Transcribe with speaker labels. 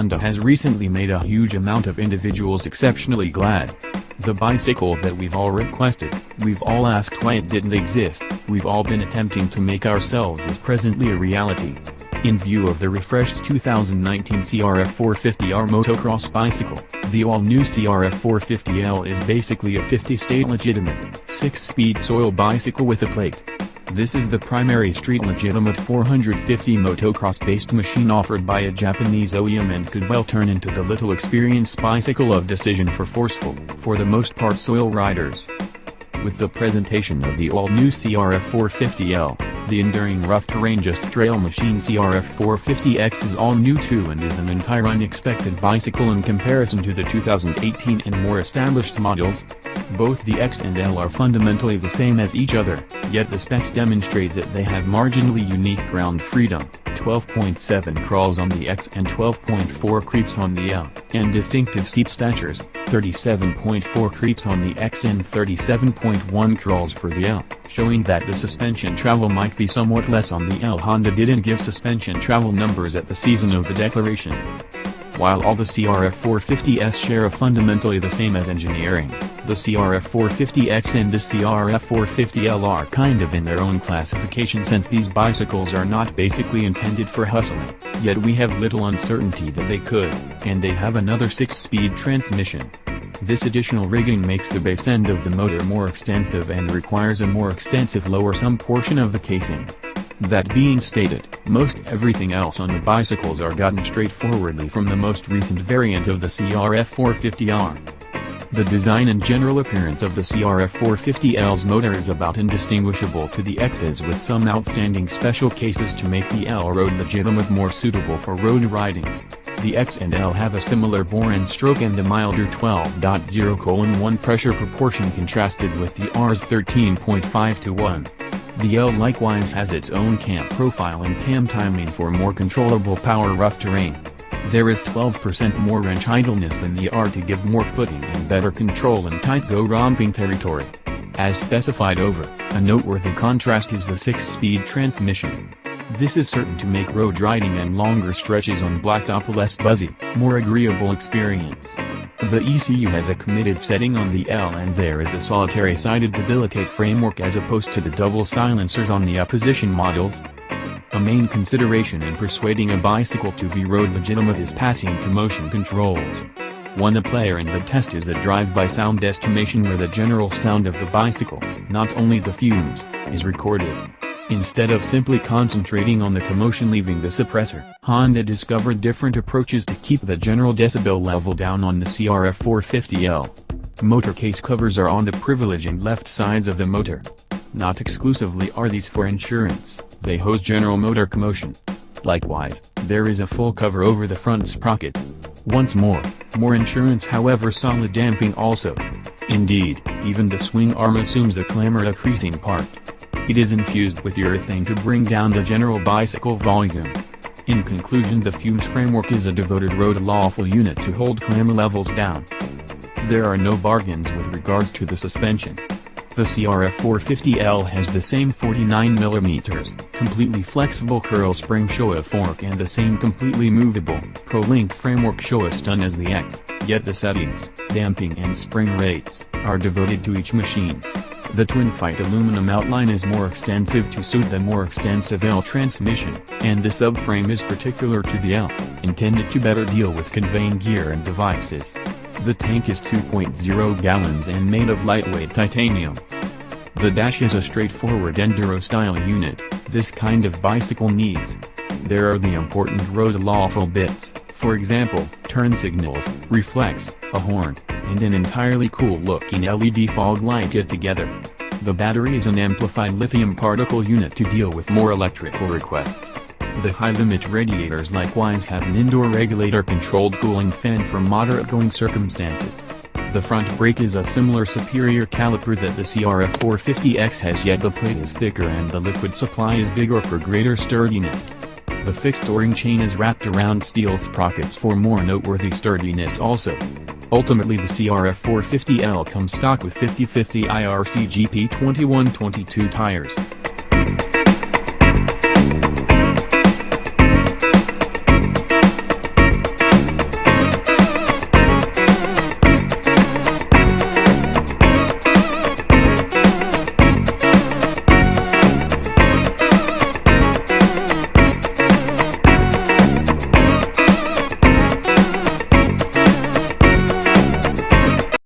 Speaker 1: Honda has recently made a huge amount of individuals exceptionally glad. The bicycle that we've all requested, we've all asked why it didn't exist, we've all been attempting to make ourselves is presently a reality. In view of the refreshed 2019 CRF450R motocross bicycle, the all-new CRF450L is basically a 50-state legitimate, 6-speed soil bicycle with a plate. This is the primary street legitimate 450 motocross-based machine offered by a Japanese OEM and could well turn into the little experienced bicycle of decision for forceful, for the most part soil riders. With the presentation of the all-new CRF450L, the enduring rough-terrain just trail machine CRF450X is all new too and is an entire unexpected bicycle in comparison to the 2018 and more established models. Both the X and L are fundamentally the same as each other, yet the specs demonstrate that they have marginally unique ground freedom, 12.7 crawls on the X and 12.4 creeps on the L, and distinctive seat statures, 37.4 creeps on the X and 37.1 crawls for the L, showing that the suspension travel might be somewhat less on the L. Honda didn't give suspension travel numbers at the season of the declaration. While all the CRF450s share a fundamentally the same as engineering, the CRF450X and the CRF450L are kind of in their own classification since these bicycles are not basically intended for hustling, yet we have little uncertainty that they could, and they have another 6-speed transmission. This additional rigging makes the base end of the motor more extensive and requires a more extensive lower sum portion of the casing. That being stated, most everything else on the bicycles are gotten straightforwardly from the most recent variant of the CRF450R. The design and general appearance of the CRF450L's motor is about indistinguishable to the X's with some outstanding special cases to make the L road legitimate more suitable for road riding. The X and L have a similar bore and stroke and a milder 12.0:1 pressure proportion contrasted with the R's 13.5:1. The L likewise has its own cam profile and cam timing for more controllable power rough terrain. There is 12% more wrench idleness than the R to give more footing and better control in tight go-romping territory. As specified over, a noteworthy contrast is the 6-speed transmission. This is certain to make road riding and longer stretches on blacktop a less buzzy, more agreeable experience. The ECU has a committed setting on the L and there is a solitary-sided debilitate framework as opposed to the double silencers on the opposition models. A main consideration in persuading a bicycle to be road legitimate is passing to motion controls. One player in the test is a drive-by sound estimation where the general sound of the bicycle, not only the fumes, is recorded. Instead of simply concentrating on the commotion leaving the suppressor, Honda discovered different approaches to keep the general decibel level down on the CRF450L. Motor case covers are on the privileged and left sides of the motor. Not exclusively are these for insurance, they host general motor commotion. Likewise, there is a full cover over the front sprocket. Once more insurance however solid damping also. Indeed, even the swing arm assumes the clamor creasing part. It is infused with urethane to bring down the general bicycle volume. In conclusion, the fuse framework is a devoted road lawful unit to hold clamor levels down. There are no bargains with regards to the suspension. The CRF450L has the same 49mm, completely flexible curl spring Showa fork and the same completely movable, Pro-Link framework Showa stun as the X, yet the settings, damping and spring rates, are devoted to each machine. The twin-fight aluminum outline is more extensive to suit the more extensive L transmission, and the subframe is particular to the L, intended to better deal with conveying gear and devices. The tank is 2.0 gallons and made of lightweight titanium. The dash is a straightforward enduro-style unit, this kind of bicycle needs. There are the important road lawful bits, for example, turn signals, reflex, a horn, and an entirely cool-looking LED fog light get together. The battery is an amplified lithium particle unit to deal with more electrical requests. The high-limit radiators likewise have an indoor regulator-controlled cooling fan for moderate going circumstances. The front brake is a similar superior caliper that the CRF450X has, yet the plate is thicker and the liquid supply is bigger for greater sturdiness. The fixed o-ring chain is wrapped around steel sprockets for more noteworthy sturdiness also. Ultimately, the CRF450L comes stock with 50/50 IRC GP 21-22 tires.